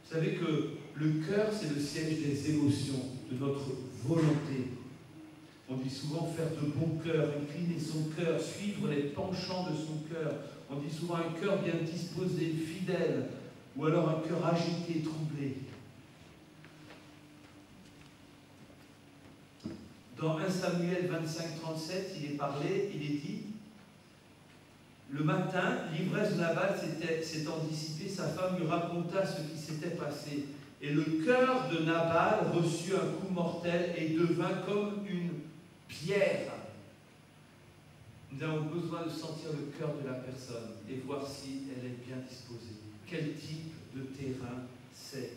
Vous savez que le cœur, c'est le siège des émotions, de notre volonté. On dit souvent faire de bon cœur, incliner son cœur, suivre les penchants de son cœur. On dit souvent un cœur bien disposé, fidèle, ou alors un cœur agité, troublé. Dans 1 Samuel 25, 37, il est parlé, il est dit: le matin, l'ivresse de Nabal s'étant dissipée, sa femme lui raconta ce qui s'était passé. Et le cœur de Nabal reçut un coup mortel et devint comme une pierre. Nous avons besoin de sentir le cœur de la personne et voir si elle est bien disposée. Quel type de terrain c'est.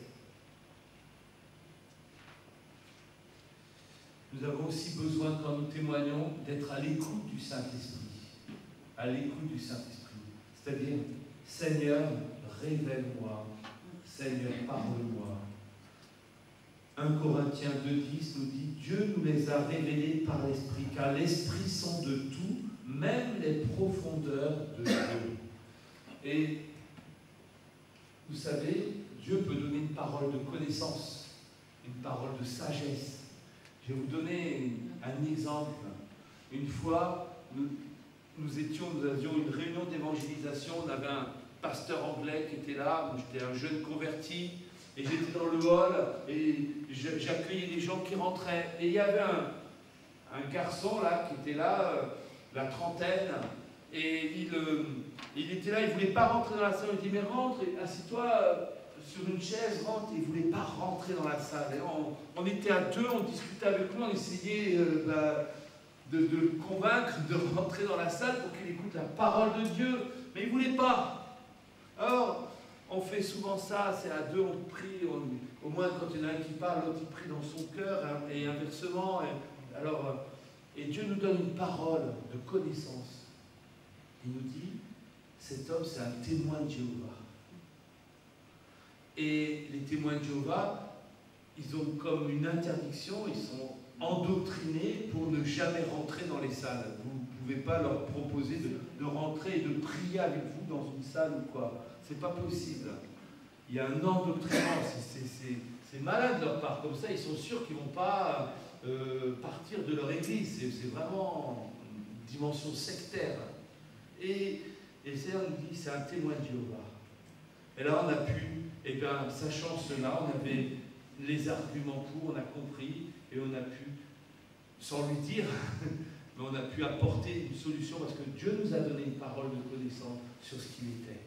Nous avons aussi besoin, quand nous témoignons, d'être à l'écoute du Saint-Esprit. À l'écoute du Saint-Esprit. C'est-à-dire, Seigneur, révèle-moi. Seigneur, parle-moi. 1 Corinthiens 2,10 nous dit: Dieu nous les a révélés par l'Esprit, car l'Esprit sonde de tout, même les profondeurs de Dieu. Et vous savez, Dieu peut donner une parole de connaissance, une parole de sagesse. Je vais vous donner un exemple. Une fois, nous avions une réunion d'évangélisation, on avait un pasteur anglais qui était là, j'étais un jeune converti, et j'étais dans le hall, et j'accueillais des gens qui rentraient. Et il y avait un garçon là, qui était là, la trentaine, et il était là, il ne voulait pas rentrer dans la salle. Il dit: mais rentre, assis-toi sur une chaise, rentre. Et il ne voulait pas rentrer dans la salle. Et on était à deux, on discutait avec lui, on essayait de le convaincre de rentrer dans la salle pour qu'il écoute la parole de Dieu. Mais il ne voulait pas. Alors, on fait souvent ça, c'est à deux, on prie, au moins quand il y en a un qui parle, l'autre il prie dans son cœur, hein, et inversement. Et Dieu nous donne une parole de connaissance. Il nous dit: cet homme, c'est un témoin de Jéhovah. Et les témoins de Jéhovah, ils ont comme une interdiction, ils sont endoctrinés pour ne jamais rentrer dans les salles. Vous ne pouvez pas leur proposer de rentrer et de prier avec vous dans une salle ou quoi. C'est pas possible. Il y a un endoctrinement, c'est malade de leur part. Comme ça, ils sont sûrs qu'ils ne vont pas partir de leur église. C'est vraiment une dimension sectaire. Et le Seigneur nous dit: c'est un témoin de Jéhovah. Et là, on a pu, et bien, sachant cela, on avait les arguments pour, on a compris, et on a pu, sans lui dire, mais on a pu apporter une solution, parce que Dieu nous a donné une parole de connaissance sur ce qu'il était.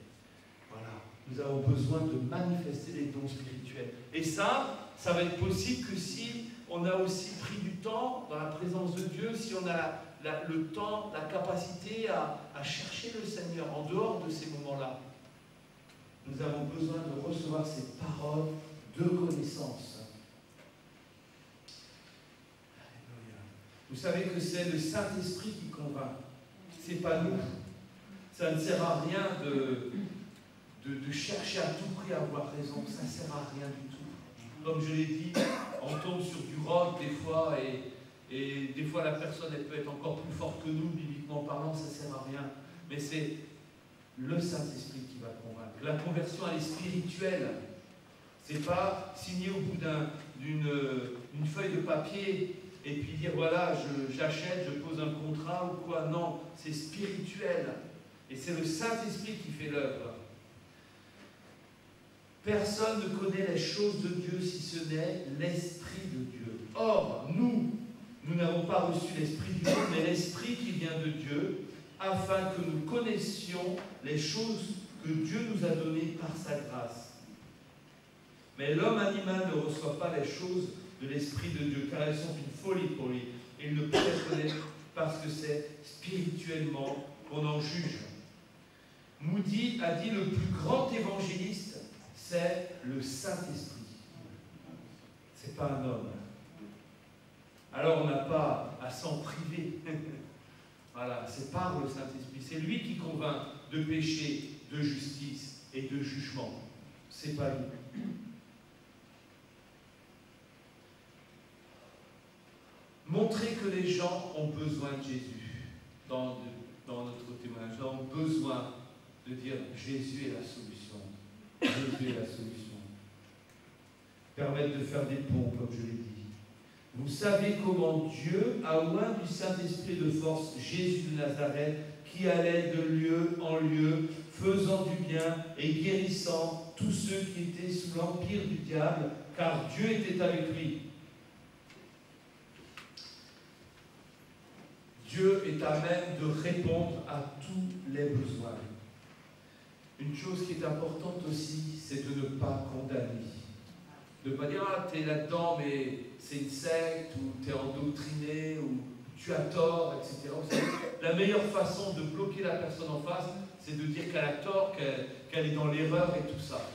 Voilà. Nous avons besoin de manifester les dons spirituels. Et ça va être possible que si on a aussi pris du temps dans la présence de Dieu, si on a le temps, la capacité à chercher le Seigneur en dehors de ces moments-là. nous avons besoin de recevoir ces paroles de connaissance. Alléluia. Vous savez que c'est le Saint-Esprit qui convainc. Ce n'est pas nous. Ça ne sert à rien de chercher à tout prix à avoir raison. Ça ne sert à rien du tout. Comme je l'ai dit, on tombe sur du roc des fois et des fois la personne elle peut être encore plus forte que nous, bibliquement parlant, ça ne sert à rien. Mais c'est le Saint-Esprit qui va convaincre. La conversion, elle est spirituelle. Ce n'est pas signer au bout d'une feuille de papier et puis dire voilà, j'achète, je pose un contrat ou quoi. Non, c'est spirituel. Et c'est le Saint-Esprit qui fait l'œuvre. Personne ne connaît les choses de Dieu si ce n'est l'Esprit de Dieu. Or, nous n'avons pas reçu l'Esprit du monde, mais l'Esprit qui vient de Dieu, afin que nous connaissions les choses que Dieu nous a données par sa grâce. Mais l'homme animal ne reçoit pas les choses de l'Esprit de Dieu, car elles sont une folie pour lui. Et il ne peut les connaître parce que c'est spirituellement qu'on en juge. Moody a dit le plus grand évangéliste, c'est le Saint-Esprit. Ce n'est pas un homme. Alors on n'a pas à s'en priver. Voilà, c'est par le Saint-Esprit. C'est lui qui convainc de péché, de justice et de jugement. C'est pas nous. Montrer que les gens ont besoin de Jésus dans notre témoignage. Nous avons besoin de dire Jésus est la solution. Jésus est la solution. Permettre de faire des ponts, comme je l'ai dit. Vous savez comment Dieu a oint du Saint-Esprit de force Jésus de Nazareth, qui allait de lieu en lieu, faisant du bien et guérissant tous ceux qui étaient sous l'empire du diable, car Dieu était avec lui. Dieu est à même de répondre à tous les besoins. Une chose qui est importante aussi, c'est de ne pas condamner. De ne pas dire, ah, tu es là-dedans, mais c'est une secte, ou tu es endoctriné, ou tu as tort, etc. La meilleure façon de bloquer la personne en face, c'est de dire qu'elle a tort, qu'elle est dans l'erreur et tout ça.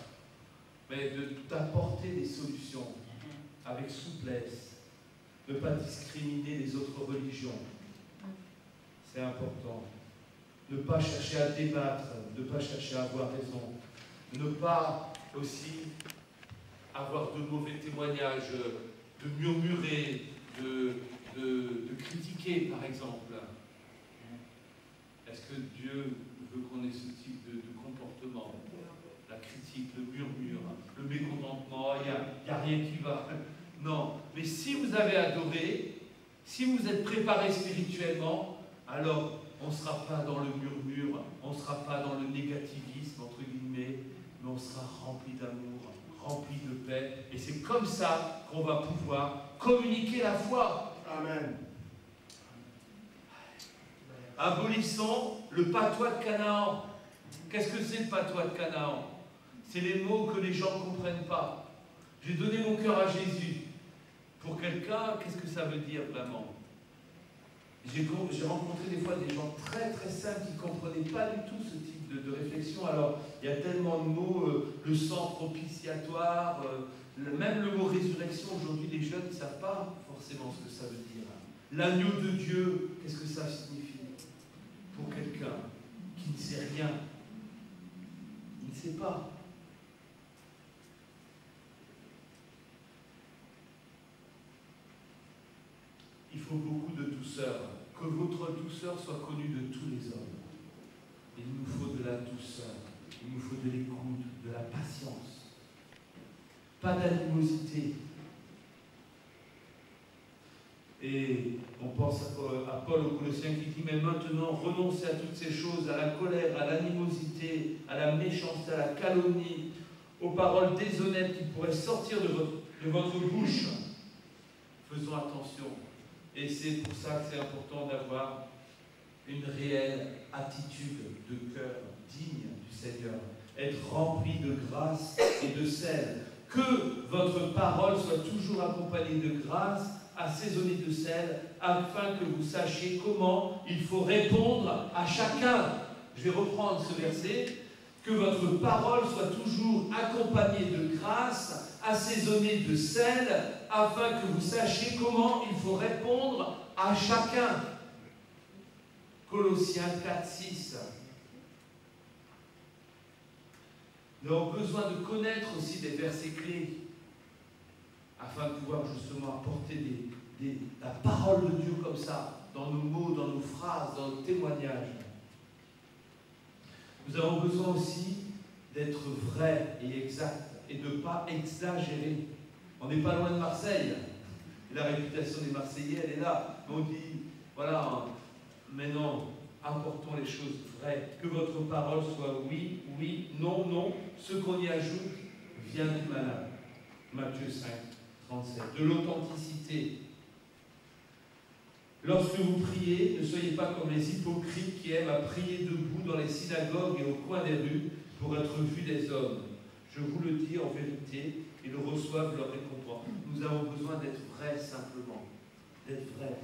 Mais d'apporter des solutions avec souplesse, ne pas discriminer les autres religions. C'est important. Ne pas chercher à débattre, ne pas chercher à avoir raison. Ne pas aussi avoir de mauvais témoignages, de murmurer, de critiquer, par exemple. Est-ce que Dieu veut qu'on ait ce type de comportement? La critique, le murmure, le mécontentement, il n'y a rien qui va. Non, mais si vous avez adoré, si vous êtes préparé spirituellement, alors on ne sera pas dans le murmure, on ne sera pas dans le négativisme, entre guillemets, mais on sera rempli d'amour, rempli de paix. Et c'est comme ça qu'on va pouvoir communiquer la foi. Amen. Abolissons le patois de Canaan. Qu'est-ce que c'est le patois de Canaan? C'est les mots que les gens ne comprennent pas. J'ai donné mon cœur à Jésus. Pour quelqu'un, qu'est-ce que ça veut dire vraiment? J'ai rencontré des fois des gens très très simples qui ne comprenaient pas du tout ce type de réflexion. Alors, il y a tellement de mots, le sang propitiatoire, même le mot résurrection, aujourd'hui les jeunes ne savent pas forcément ce que ça veut dire. L'agneau de Dieu, qu'est-ce que ça signifie pour quelqu'un qui ne sait rien? Il ne sait pas. Il faut beaucoup de douceur. Que votre douceur soit connue de tous les hommes. Il nous faut de la douceur. Il nous faut de l'écoute, de la patience. Pas d'animosité. Et on pense à Paul aux Colossiens qui dit, mais maintenant renoncez à toutes ces choses, à la colère, à l'animosité, à la méchanceté, à la calomnie, aux paroles déshonnêtes qui pourraient sortir de votre bouche. Faisons attention. Et c'est pour ça que c'est important d'avoir une réelle attitude de cœur digne du Seigneur. Être rempli de grâce et de sel. Que votre parole soit toujours accompagnée de grâce, assaisonnée de sel, afin que vous sachiez comment il faut répondre à chacun. Je vais reprendre ce verset. Que votre parole soit toujours accompagnée de grâce, assaisonnée de sel, afin que vous sachiez comment il faut répondre à chacun. Colossiens 4, 6. Nous avons besoin de connaître aussi des versets clés, afin de pouvoir justement apporter la parole de Dieu comme ça, dans nos mots, dans nos phrases, dans nos témoignages. Nous avons besoin aussi d'être vrais et exacts et de ne pas exagérer. On n'est pas loin de Marseille. La réputation des Marseillais, elle est là. On dit, voilà, mais non, apportons les choses vraies. Que votre parole soit oui, oui, non, non. Ce qu'on y ajoute vient du malade. Matthieu 5, 37. De l'authenticité. Lorsque vous priez, ne soyez pas comme les hypocrites qui aiment à prier debout dans les synagogues et au coin des rues pour être vus des hommes. Je vous le dis en vérité, ils reçoivent leur récompense. Nous avons besoin d'être vrais simplement, d'être vrais.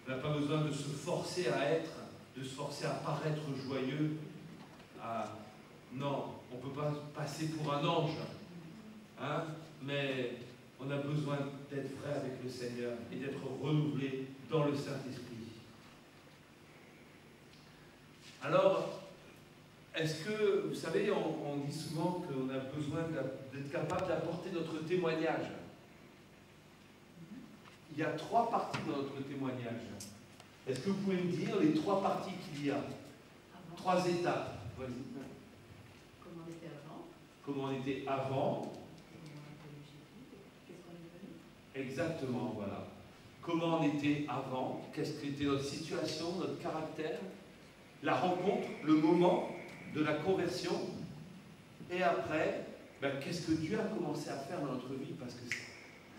On n'a pas besoin de se forcer à être, de se forcer à paraître joyeux. Non, on ne peut pas passer pour un ange, hein, mais on a besoin d'être vrai avec le Seigneur et d'être renouvelé dans le Saint-Esprit. Alors, est-ce que, vous savez, on dit souvent qu'on a besoin d'être capable d'apporter notre témoignage. Il y a 3 parties dans notre témoignage. Est-ce que vous pouvez me dire les 3 parties qu'il y a? 3 étapes. Vas-y. Comment on était avant? Comment on était avant? Exactement, voilà. Comment on était avant, qu'est-ce qu'était notre situation, notre caractère, la rencontre, le moment de la conversion, et après, qu'est-ce que Dieu a commencé à faire dans notre vie, parce que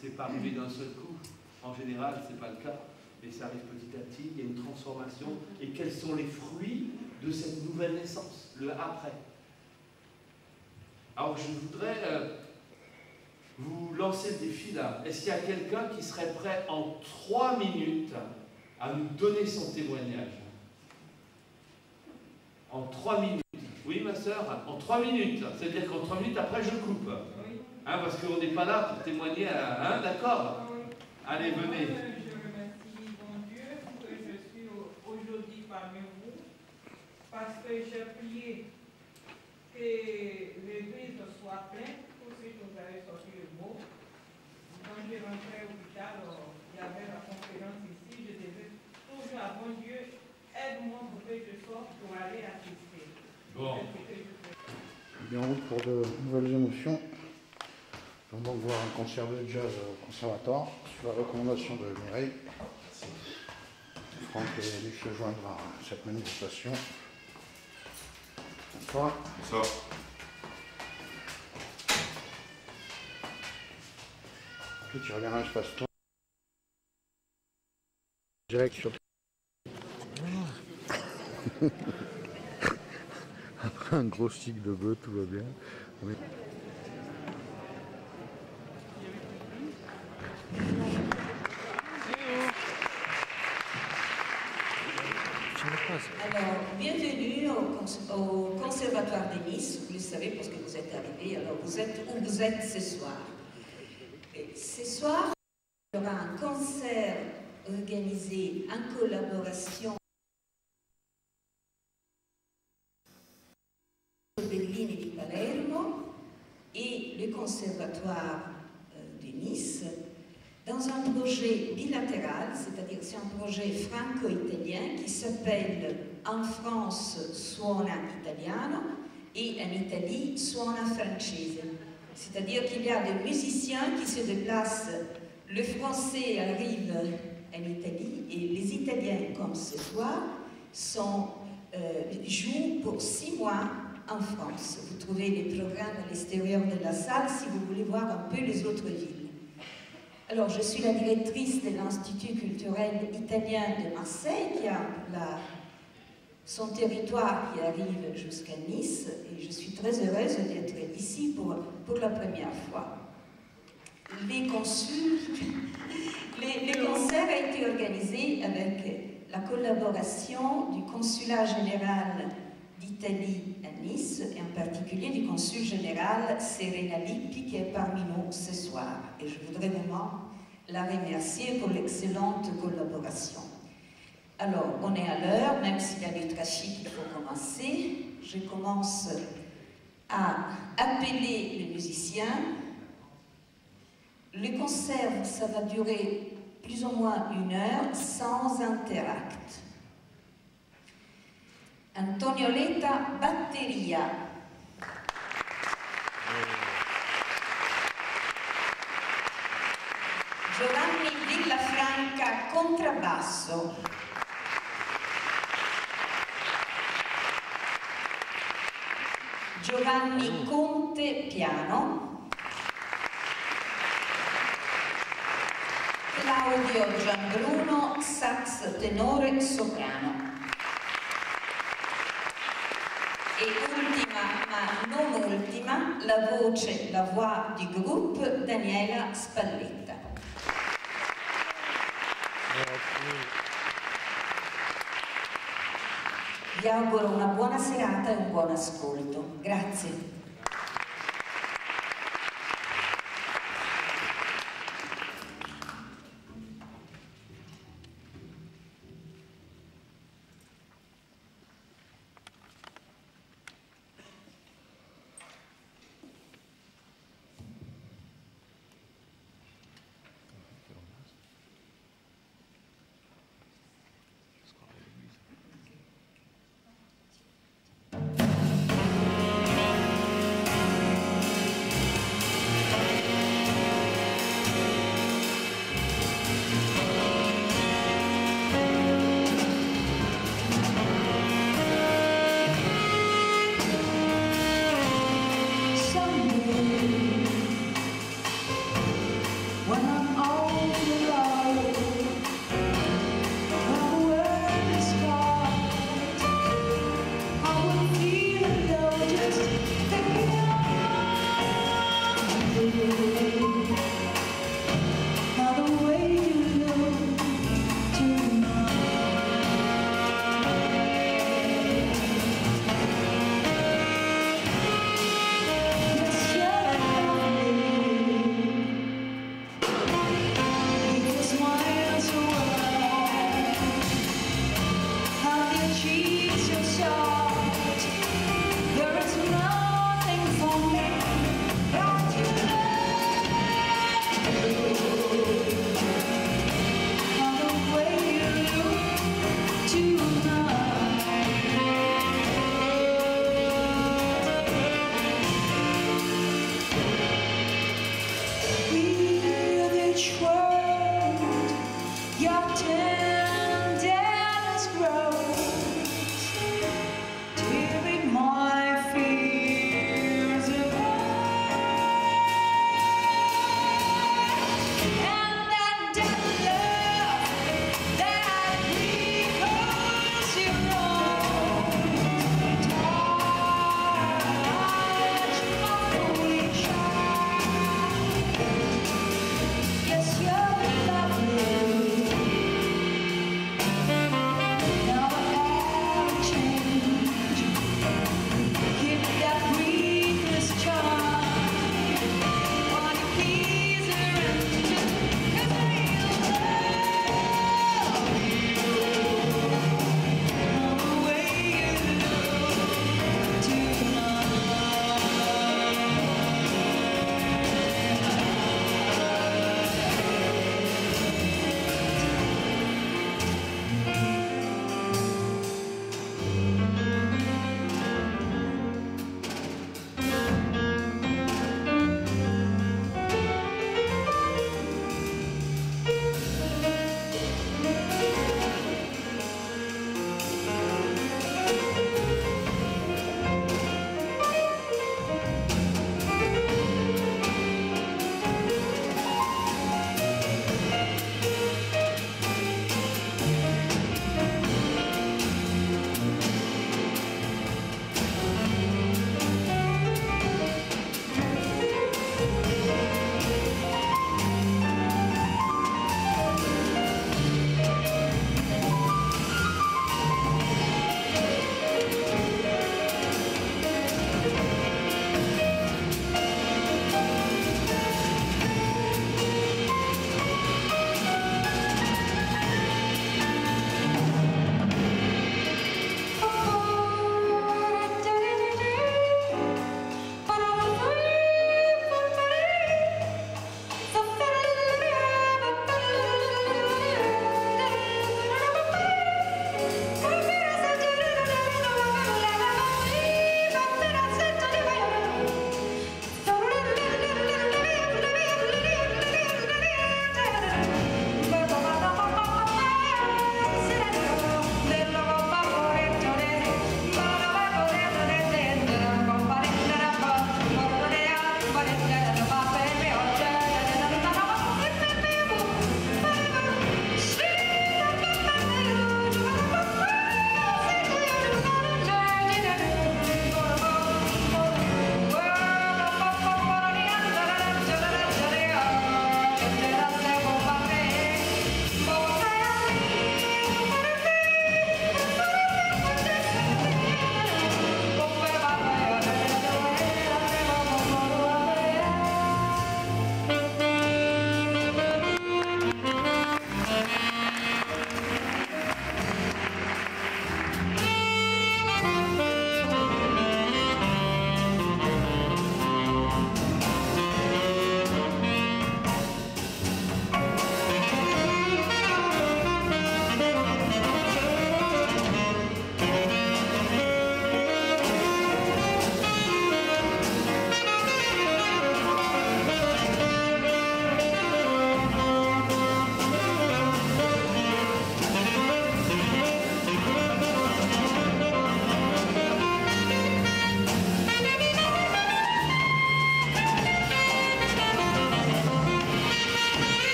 c'est pas arrivé d'un seul coup. En général, c'est pas le cas, mais ça arrive petit à petit, il y a une transformation, et quels sont les fruits de cette nouvelle naissance, le après. Alors je voudrais vous lancer le défi là. Est-ce qu'il y a quelqu'un qui serait prêt en 3 minutes à nous donner son témoignage? En 3 minutes. Oui, ma soeur, en 3 minutes. C'est-à-dire qu'en 3 minutes, après, je coupe. Oui. Hein, parce qu'on n'est pas là pour témoigner à... Hein, d'accord? Oui. Allez, venez. Je remercie mon Dieu que je suis aujourd'hui parmi vous, parce que j'ai prié que l'église soit pleine. Tout de suite, vous avez sorti le mot. Quand je rentrais au hôpital, il y avait la conférence ici. Je disais toujours à mon Dieu, aide-moi pour que je sorte pour aller assister. Bon. Bien en route pour de nouvelles émotions. Nous allons donc voir un concert de jazz au conservatoire sur la recommandation de Mireille. Franck est allé se joindre à cette manifestation. Bonsoir. Bonsoir. Puis tu reviens à l'espace-temps. Direct sur. Après un gros stick de bœuf, tout va bien. Oui. Alors, bienvenue au Conservatoire de Nice. Vous le savez parce que vous êtes arrivés. Alors, vous êtes où vous êtes ce soir? Et ce soir, il y aura un concert organisé en collaboration de Bellini di Palermo et le Conservatoire de Nice, dans un projet bilatéral, c'est-à-dire c'est un projet franco-italien qui s'appelle En France Suona Italiano et en Italie Suona Francese. C'est-à-dire qu'il y a des musiciens qui se déplacent, le français arrive en Italie et les Italiens, comme ce soir, jouent pour 6 mois en France. Vous trouvez les programmes à l'extérieur de la salle si vous voulez voir un peu les autres villes. Alors, je suis la directrice de l'Institut culturel italien de Marseille, qui a son territoire qui arrive jusqu'à Nice, et je suis très heureuse d'être ici pour la première fois. Le concert a été organisé avec la collaboration du Consulat général d'Italie d'Italie à Nice, et en particulier du consul général Serena Lippi, qui est parmi nous ce soir. Et je voudrais vraiment la remercier pour l'excellente collaboration. Alors, on est à l'heure, même s'il y a du trafic, il faut commencer. Je commence à appeler les musiciens. Le concert, ça va durer plus ou moins 1 heure, sans interacte. Antonio Letta, batteria. Giovanni Villafranca, contrabbasso. Giovanni Conte, piano. Claudio Gianbruno, sax tenore, soprano. E ultima, ma non ultima, la voce, la voix du groupe, Daniela Spalletta. Vi auguro una buona serata e un buon ascolto. Grazie.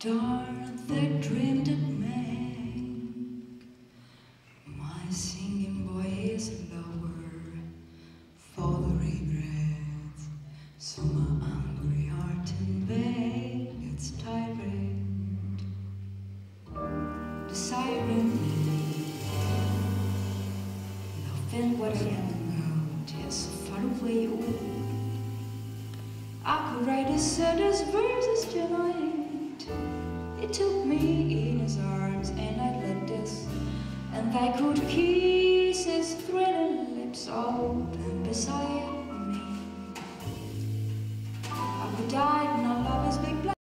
star that dreamed at me. My singing voice lower for the regrets, so my angry heart in vain gets tired. The siren, loving what I am now, is far away. I could write the saddest verses tonight. He took me in his arms and I let this, and I could hear